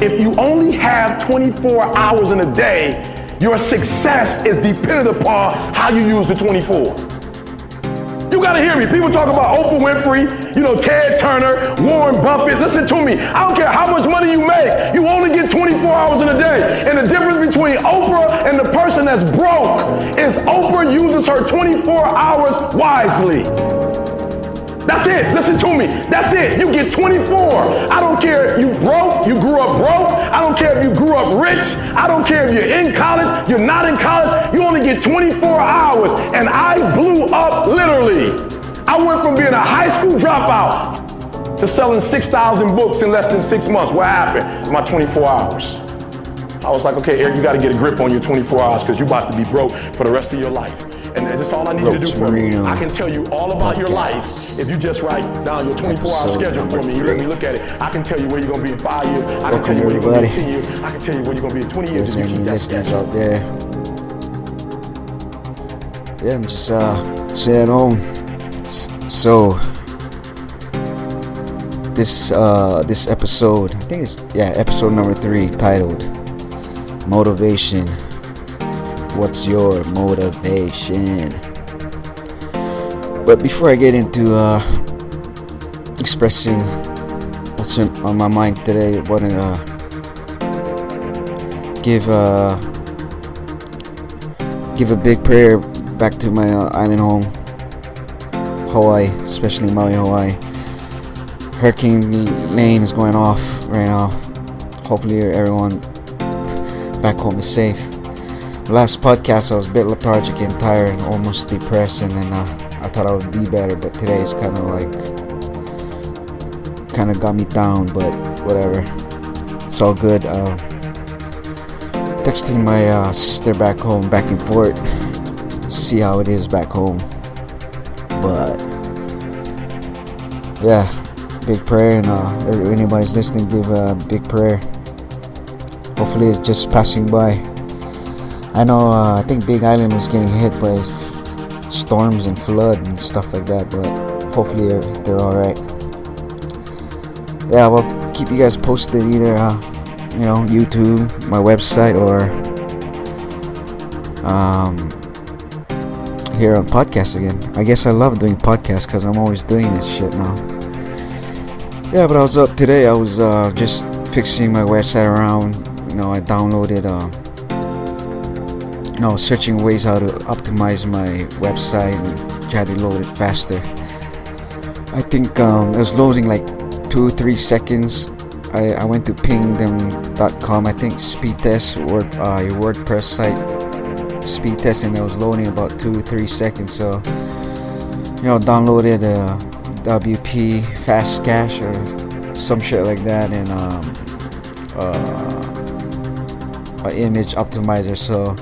If you only have 24 hours in a day, your success is dependent upon how you use the 24. You gotta hear me. People talk about Oprah Winfrey, Ted Turner, Warren Buffett. Listen to me. I don't care how much money you make. You only get 24 hours in a day. And the difference between Oprah and the person that's broke is Oprah uses her 24 hours wisely. That's it. Listen to me. That's it. You get 24. I don't care if you broke, you grew up broke. I don't care if you grew up rich. I don't care if you're in college, you're not in college. You only get 24 hours. And I blew up literally. I went from being a high school dropout to selling 6,000 books in less than 6 months. What happened? It's my 24 hours. I was like, okay, Eric, you got to get a grip on your 24 hours because you're about to be broke for the rest of your life. And that's all I need you to do for me. I can tell you all about your life if you just write down your 24-hour schedule for me. You let me look at it. I can tell you where you're going to be in 5 years. I can tell you where you're going to be in 10 years. I can tell you where you're going to be in 20 years. There's any listeners out there? Yeah, I'm just sitting at home. So this episode, I think it's episode number 3, titled Motivation. What's your motivation? But before I get into expressing what's on my mind today, I want to give a big prayer back to my island home, Hawaii, especially Maui, Hawaii. Hurricane Lane is going off right now. Hopefully everyone back home is safe. Last podcast I was a bit lethargic and tired, almost depressed, and then I thought I would be better, but today it's kind of got me down, but whatever, it's all good. Texting my sister back home, back and forth, see how it is back home. But yeah, big prayer, and anybody's listening, give a big prayer. Hopefully it's just passing by. I know, I think Big Island was getting hit by storms and flood and stuff like that, but hopefully they're alright. Yeah, we'll keep you guys posted either, YouTube, my website, or here on podcast again. I guess I love doing podcasts because I'm always doing this shit now. Yeah, but I was up today. I was just fixing my website around. I downloaded searching ways how to optimize my website and try to load it faster. I think it was loading like 2-3 seconds. I went to pingdem.com, I think speed test, your WordPress site speed test, and it was loading about 2-3 seconds. So downloaded WP fast cache or some shit like that, and an image optimizer, so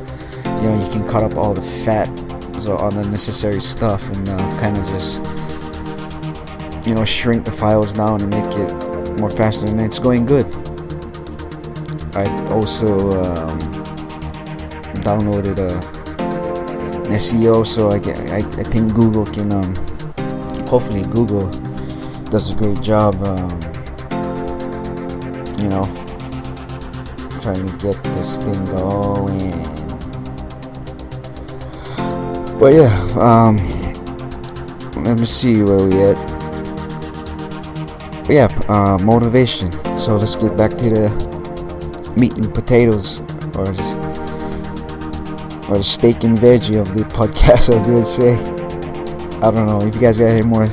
you can cut up all the fat, so unnecessary stuff, and kind of just shrink the files down and make it more faster, and it's going good. I also downloaded an SEO, so I think Google can hopefully Google does a great job trying to get this thing going. But yeah, let me see where we at. But yeah, motivation. So let's get back to the meat and potatoes, or the steak and veggie of the podcast, I did say. I don't know, if you guys got any more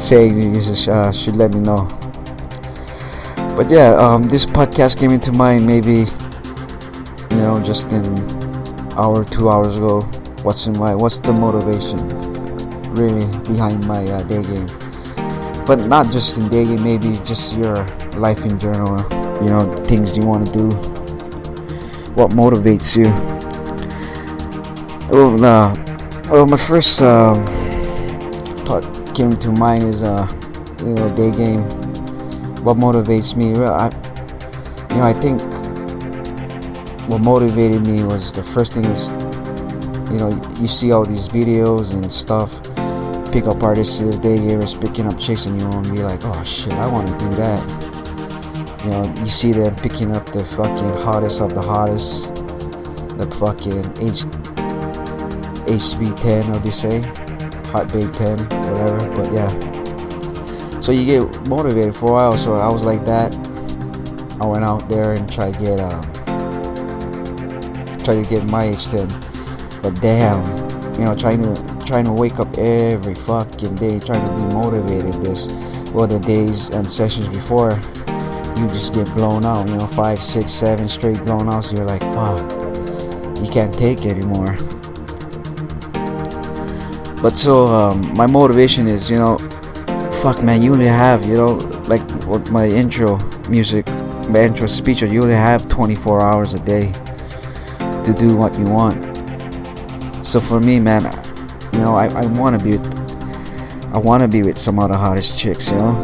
saying, you just should let me know. But yeah, this podcast came into mind maybe just an hour, 2 hours ago. What's the motivation really behind my day game? But not just in day game, maybe just your life in general. The things you want to do. What motivates you? Well, my first thought came to mind is day game. What motivates me? I think what motivated me was, the first thing was, you see all these videos and stuff, pickup artists, day gamers picking up chicks, and you want to be like, oh shit, I want to do that. You know, you see them picking up the fucking hottest of the hottest, the fucking HB10, or they say hot babe 10, whatever. But yeah, so you get motivated for a while. So I was like that. I went out there and tried to get my H10, but damn, you know, trying to wake up every fucking day, trying to be motivated. The days and sessions before, you just get blown out. You know, 5, 6, 7 straight blown out. So you're like, fuck, you can't take it anymore. But so my motivation is, you know, fuck man, you only have, you know, like what my intro speech, you only have 24 hours a day to do what you want. So for me, man, you know, I want to be with some of the hottest chicks, you know.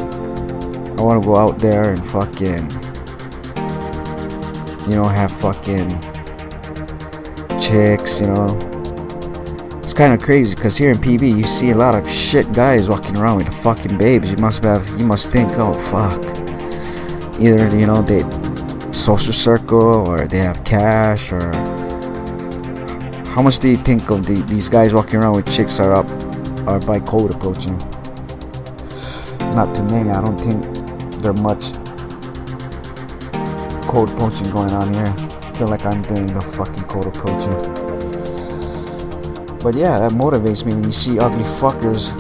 I want to go out there and fucking, you know, have fucking chicks, you know. It's kind of crazy because here in PB you see a lot of shit guys walking around with the fucking babes. You must think, oh fuck, either, you know, they social circle or they have cash. Or how much do you think of these guys walking around with chicks are by cold approaching? Not too many. I don't think there much cold approaching going on here. I feel like I'm doing the fucking cold approaching. But yeah, that motivates me when you see ugly fuckers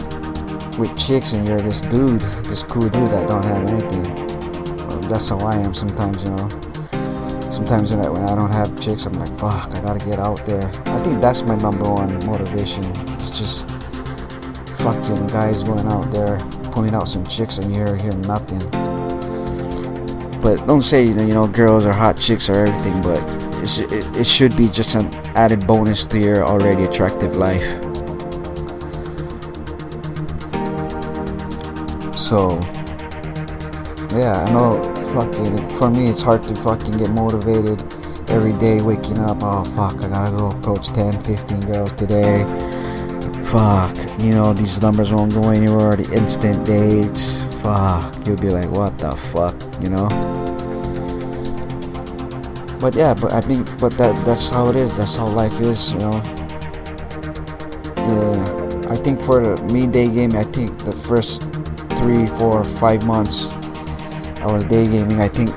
with chicks and you're this cool dude that don't have anything. That's how I am sometimes, you know. Sometimes when I don't have chicks, I'm like, fuck, I gotta get out there. I think that's my number one motivation. It's just fucking guys going out there, pulling out some chicks, and you're hearing nothing. But don't say, you know, girls or hot chicks or everything, but it should be just an added bonus to your already attractive life. So yeah, I know fucking, for me it's hard to fucking get motivated every day, waking up, oh fuck, I gotta go approach 10, 15 girls today. Fuck, you know, these numbers won't go anywhere, the instant dates. Fuck, you'll be like, what the fuck, you know. But yeah, that's how it is. That's how life is, you know. Yeah, I think for me day gaming, I think the first 3, 4, 5 months I was day gaming. I think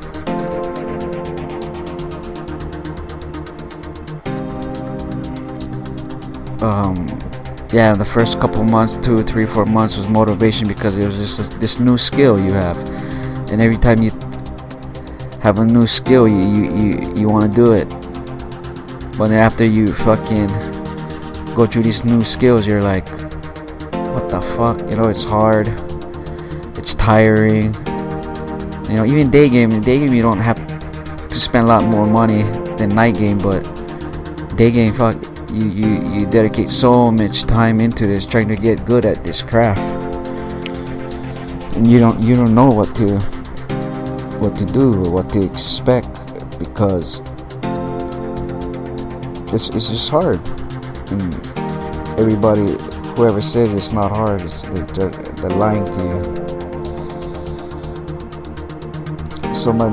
yeah, the first couple months, 2, 3, 4 months was motivation because it was just this new skill you have, and every time you have a new skill, you want to do it. But then after you fucking go through these new skills, you're like, what the fuck, you know, it's hard, it's tiring. You know, even day game you don't have to spend a lot more money than night game, but day game, fuck, you dedicate so much time into this, trying to get good at this craft, and you don't know what to do or what to expect, because it's just hard. And everybody, whoever says it's not hard, they're lying to you. So my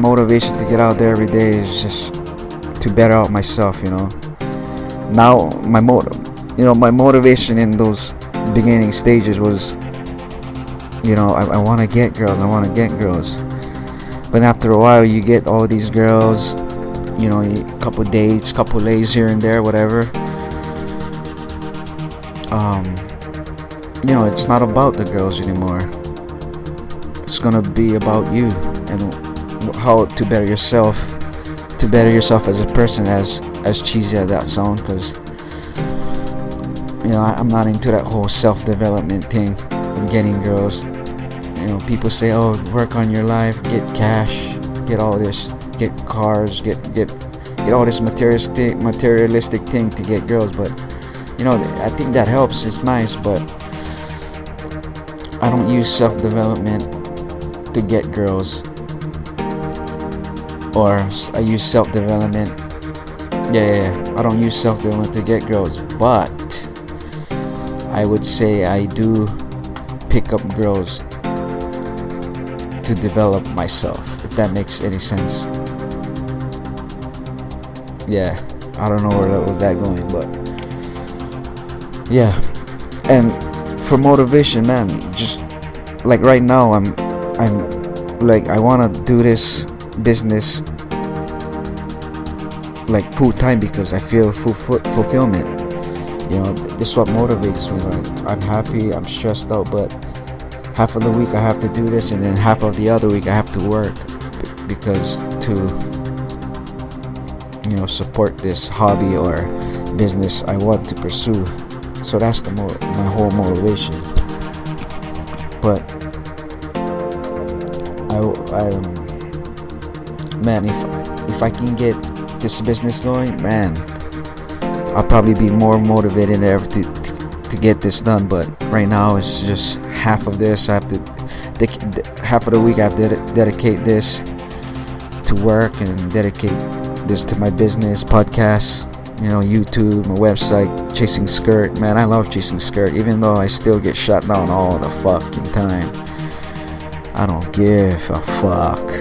motivation to get out there every day is just to better out myself, you know. Now my motivation in those beginning stages was, you know, I want to get girls, but after a while you get all these girls, you know, a couple dates, couple lays here and there, whatever. You know, it's not about the girls anymore. It's gonna be about you and how to better yourself as a person, as cheesy as that sounds, because, you know, I'm not into that whole self-development thing of getting girls. You know, people say, oh, work on your life, get cash, get all this, get cars, get all this materialistic thing to get girls. But, you know, I think that helps, it's nice, but I don't use self-development to get girls, or I use self-development, I don't use self-development to get girls, but I would say I do pick up girls to develop myself, if that makes any sense. Yeah, I don't know where that was going, but yeah. And for motivation, man, just like right now, I'm like, I want to do this business like full time because I feel fulfillment. You know, this is what motivates me. Like, I'm happy, I'm stressed out, but half of the week I have to do this, and then half of the other week I have to work because to, you know, support this hobby or business I want to pursue. So that's my whole motivation. But man, if I can get this business going, man, I'll probably be more motivated than ever to get this done. But right now it's just half of this. I have to half of the week I have to dedicate this to work and dedicate this to my business, podcast, you know, YouTube, my website, chasing skirt. Man, I love chasing skirt, even though I still get shut down all the fucking time. I don't give a fuck.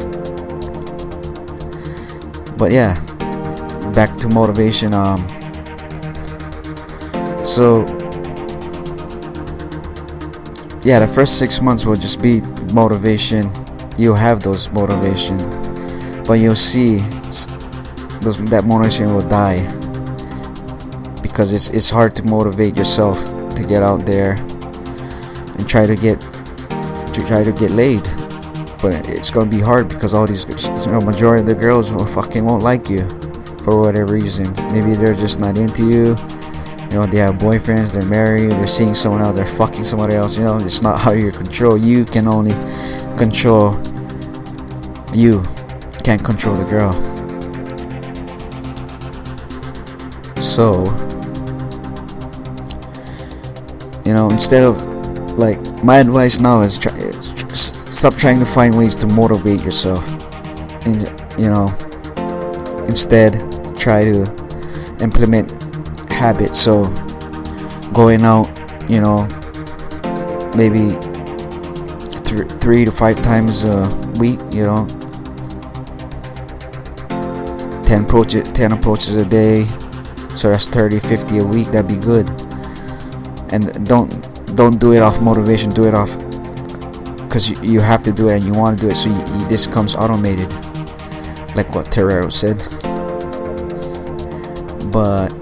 But yeah, back to motivation. So yeah, the first 6 months will just be motivation. You'll have those motivation, but you'll see that motivation will die, because it's hard to motivate yourself to get out there and try to get laid. But it's gonna be hard because all these, you know, majority of the girls won't like you for whatever reason. Maybe they're just not into you. You know, they have boyfriends, they're married, they're seeing someone else, they're fucking somebody else. You know, it's not how you control. You can only control you. Can't control the girl. So, you know, instead of, like, my advice now is stop trying to find ways to motivate yourself, and, you know, instead try to implement habits. So going out, you know, maybe 3 to 5 times a week, you know, 10 approaches a day, so that's 30-50 a week. That'd be good. And don't do it off motivation, do it off because you have to do it and you want to do it. So this comes automated, like what Terrero said. But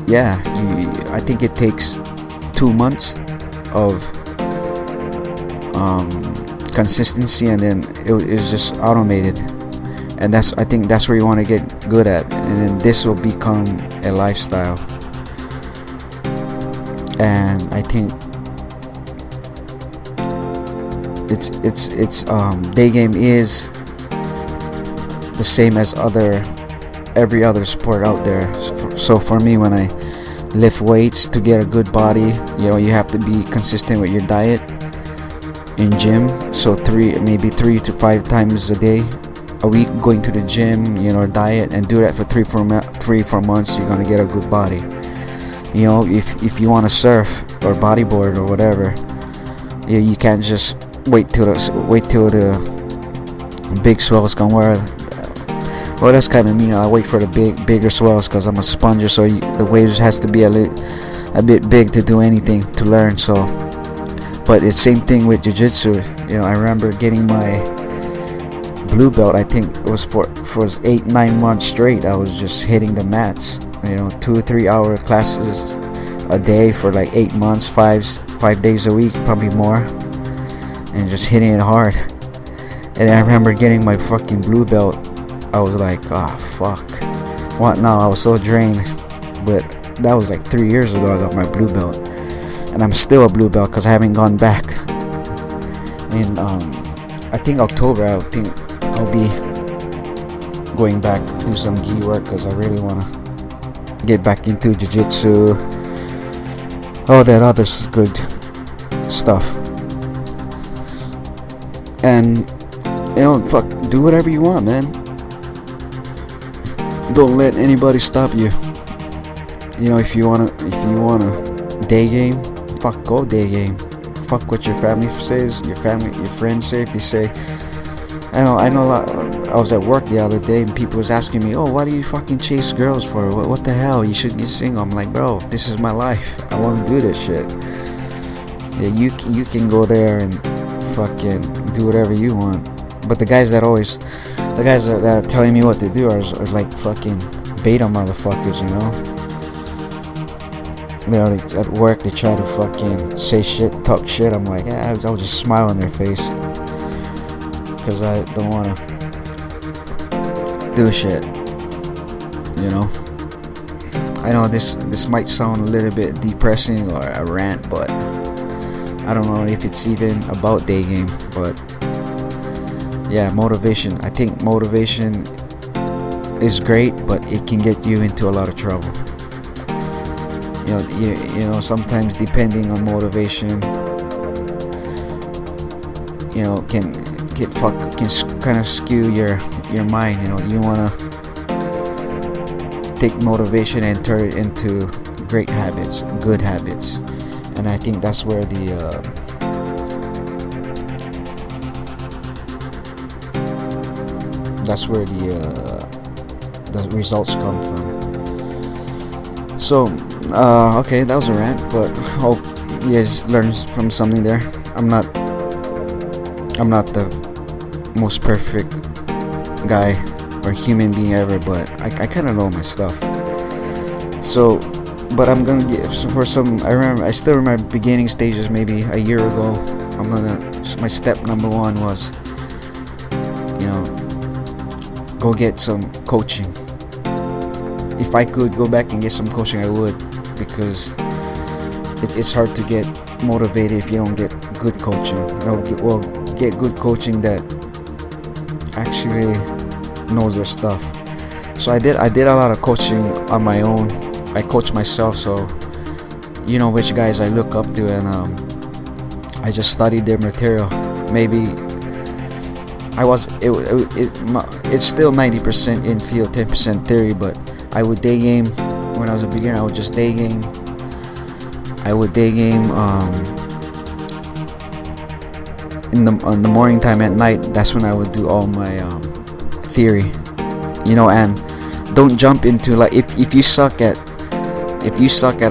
yeah, I think it takes 2 months of consistency, and then it's just automated. And I think that's where you want to get good at, and then this will become a lifestyle. And I think it's day game is the same as every other sport out there. So for me, when I lift weights to get a good body, you know, you have to be consistent with your diet in gym. So 3 to 5 times a week going to the gym, you know, diet, and do that for 3-4 months. You're gonna get a good body. You know, if you want to surf or bodyboard or whatever, you can't just wait till the big swells come. Well, that's kind of mean. I wait for the bigger swells because I'm a sponger, so the waves has to be a bit big to do anything, to learn. So, but it's same thing with jiu-jitsu. You know, I remember getting my blue belt. I think it was for 8-9 months straight. I was just hitting the mats. You know, 2 or 3 hour classes a day for like 8 months, 5 days a week, probably more, and just hitting it hard. And I remember getting my fucking blue belt. I was like, oh fuck, what now? I was so drained. But that was like 3 years ago I got my blue belt, and I'm still a blue belt because I haven't gone back. In I think October, I'll be going back, do some gi work, because I really want to get back into jiu-jitsu, all that other good stuff. And, you know, fuck, do whatever you want, man. Don't let anybody stop you. You know, if you wanna day game, fuck, go day game. fuck what your family says, your friends say. If they say, I know a lot. I was at work the other day and people was asking me, oh, why do you fucking chase girls for? What the hell? You should get single. I'm like, bro, this is my life. I want to do this shit. Yeah, you can go there and fucking do whatever you want. But the guys that are telling me what to do are like fucking beta motherfuckers, you know. They're at work, they try to fucking say shit, talk shit. I'm like, yeah, I'll just smile on their face, because I don't want to do shit, you know. I know this might sound a little bit depressing or a rant, but I don't know if it's even about day game. But yeah, motivation. I think motivation is great, but it can get you into a lot of trouble. You know, sometimes depending on motivation, you know, can kind of skew your mind. You know, you wanna take motivation and turn it into great habits, good habits, and I think that's where the results come from. So, okay, that was a rant, but hope you guys learned from something there. I'm not the most perfect guy or human being ever, but I kind of know my stuff. So, but I'm gonna give for some. I still remember beginning stages, maybe a year ago. My step number one was, you know, go get some coaching. If I could go back and get some coaching, I would, because it's hard to get motivated if you don't get good coaching. Get good coaching that actually knows their stuff. So I did a lot of coaching on my own. I coach myself, so you know which guys I look up to, and I just studied their material. Maybe it's still 90% in field, 10% theory, but I would day game. When I was a beginner, I would just day game. On the morning time. At night, that's when I would do all my theory, you know. And don't jump into, like, if you suck at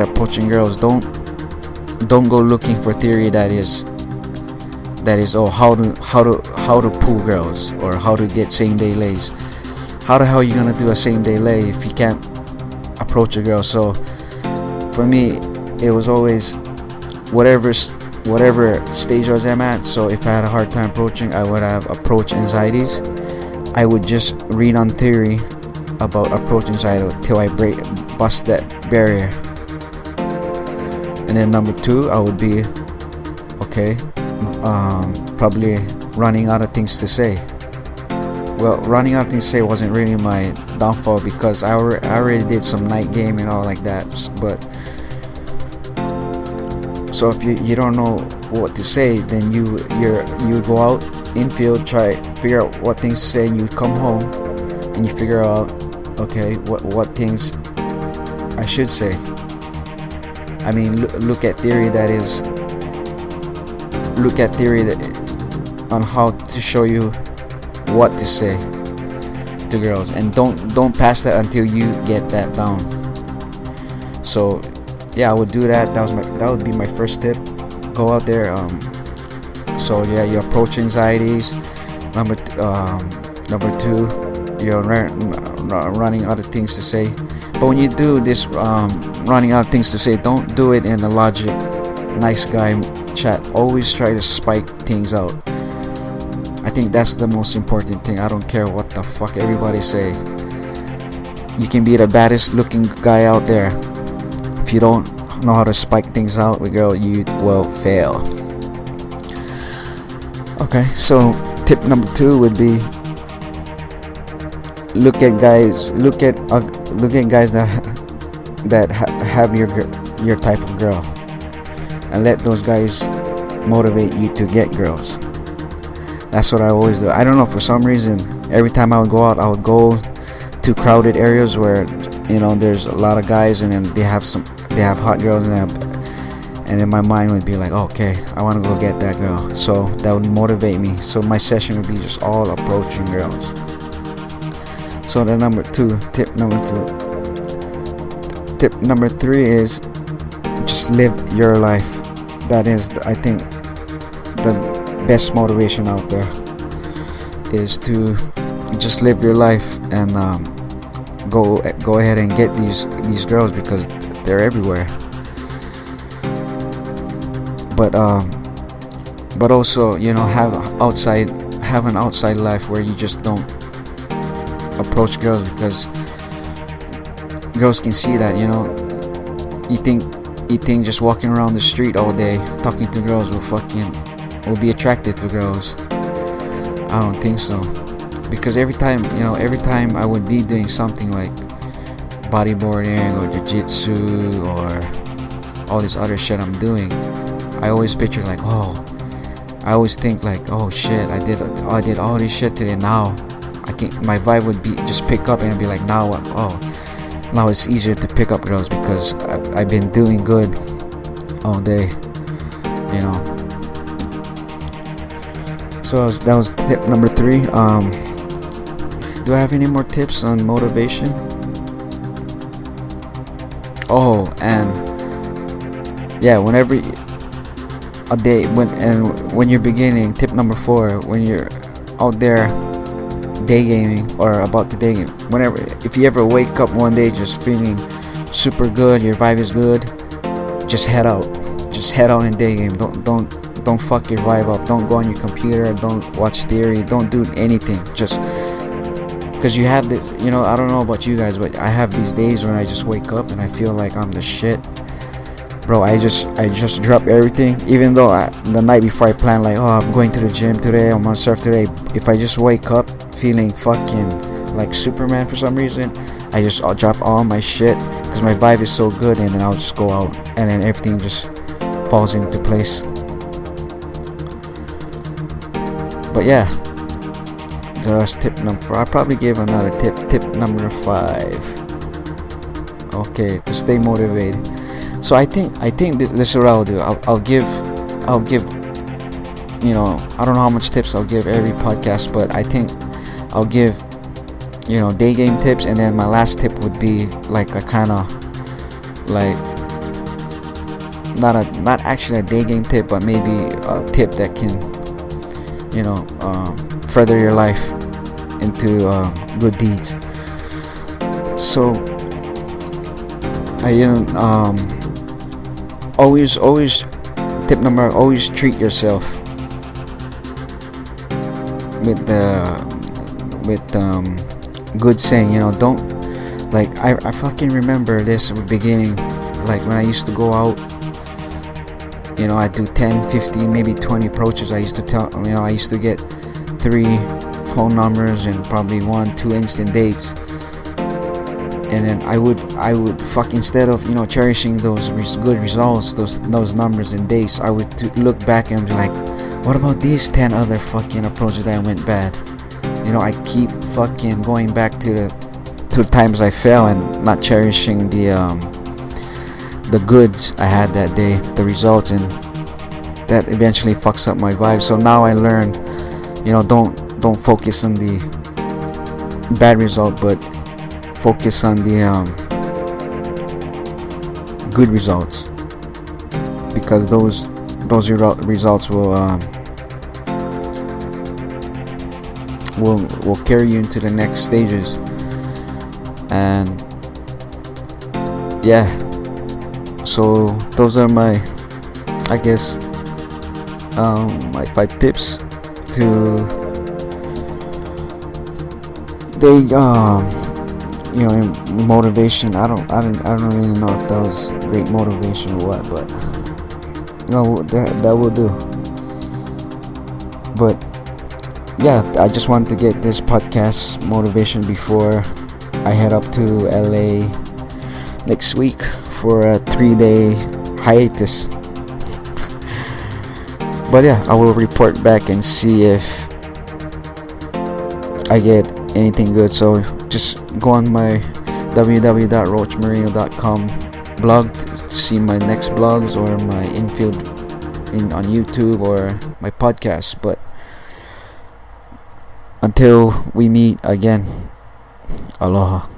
approaching girls, don't go looking for theory that is how to pull girls or how to get same day lays. How the hell are you gonna do a same day lay if you can't approach a girl? So for me, it was always whatever stage I was at. So if I had a hard time approaching, I would have approach anxieties. I would just read on theory about approach anxiety till I bust that barrier. And then number two, I would be probably running out of things to say. Well, running out of things to say wasn't really my downfall, because I already did some night game and all like that. But so if you don't know what to say, then you go out infield, try figure out what things to say, and you come home and you figure out, okay, what things I should say. I mean, look at theory on how to show you what to say to girls, and don't pass that until you get that down. So yeah, I would do that. That would be my first tip. Go out there. So yeah, your approach anxieties. Number two, you're running out of things to say. But when you do this running out of things to say, don't do it in a logic, nice guy chat. Always try to spike things out. I think that's the most important thing. I don't care what the fuck everybody say. You can be the baddest looking guy out there. If you don't know how to spike things out with girl, you will fail. Okay, so tip number two would be look at guys that have your type of girl, and let those guys motivate you to get girls. That's what I always do. I don't know, for some reason, every time I would go out, I would go to crowded areas where, you know, there's a lot of guys, and then they have hot girls, and and then my mind would be like, okay, I want to go get that girl. So that would motivate me. So my session would be just all approaching girls. So the tip number two. Tip number 3 is just live your life. That is, I think, the best motivation out there is to just live your life and go ahead and get these girls, because they're everywhere. But also, have an outside life where you just don't approach girls, because girls can see that. You think just walking around the street all day talking to girls will be attractive to girls. I don't think so, because every time I would be doing something like bodyboarding or jiu-jitsu or all this other shit I'm doing, I always picture like, I always think like, oh shit, I did all this shit today. Now my vibe would be just pick up and be like, now it's easier to pick up girls because I've been doing good all day. So that was tip number 3. Do I have any more tips on motivation? And yeah, whenever a day when you're beginning, tip number 4, when you're out there day gaming or about to day game, if you ever wake up one day just feeling super good, your vibe is good, just head out and day game. Don't fuck your vibe up. Don't go on your computer, don't watch theory, don't do anything, just because you have this, I don't know about you guys, but I have these days when I just wake up and I feel like I'm the shit, bro. I just drop everything, even though the night before I plan like, I'm going to the gym today, I'm gonna surf today. If I just wake up feeling fucking like Superman for some reason, I'll drop all my shit because my vibe is so good, and then I'll just go out and then everything just falls into place. But yeah, that's tip number 4. I'll probably give another tip number 5. Okay, to stay motivated. So I think this is what I'll do. I'll give I don't know how much tips I'll give every podcast, but I think I'll give day game tips, and then my last tip would be like a kind of like not actually a day game tip, but maybe a tip that can further your life into good deeds. So always tip number, always treat yourself with good saying. Don't, like, I fucking remember this at the beginning, like when I used to go out, I do 10, 15, maybe 20 approaches. I used to tell, I used to get 3 phone numbers and probably 1, 2 instant dates. And then I would fuck, instead of cherishing those good results, those numbers and dates, I would look back and be like, what about these 10 other fucking approaches that went bad? I keep fucking going back to the times I fail and not cherishing the goods I had that day, the results, and that eventually fucks up my vibe. So now I learned, don't focus on the bad result, but focus on the good results, because those results will carry you into the next stages. And yeah, so those are my, I guess, my 5 tips to motivation. I don't really know if that was great motivation or what, but that will do. But yeah, I just wanted to get this podcast motivation before I head up to LA next week for a 3-day hiatus. But yeah, I will report back and see if I get anything good. So just go on my www.roachmarino.com blog to see my next blogs or my infield on YouTube or my podcast. But until we meet again, aloha.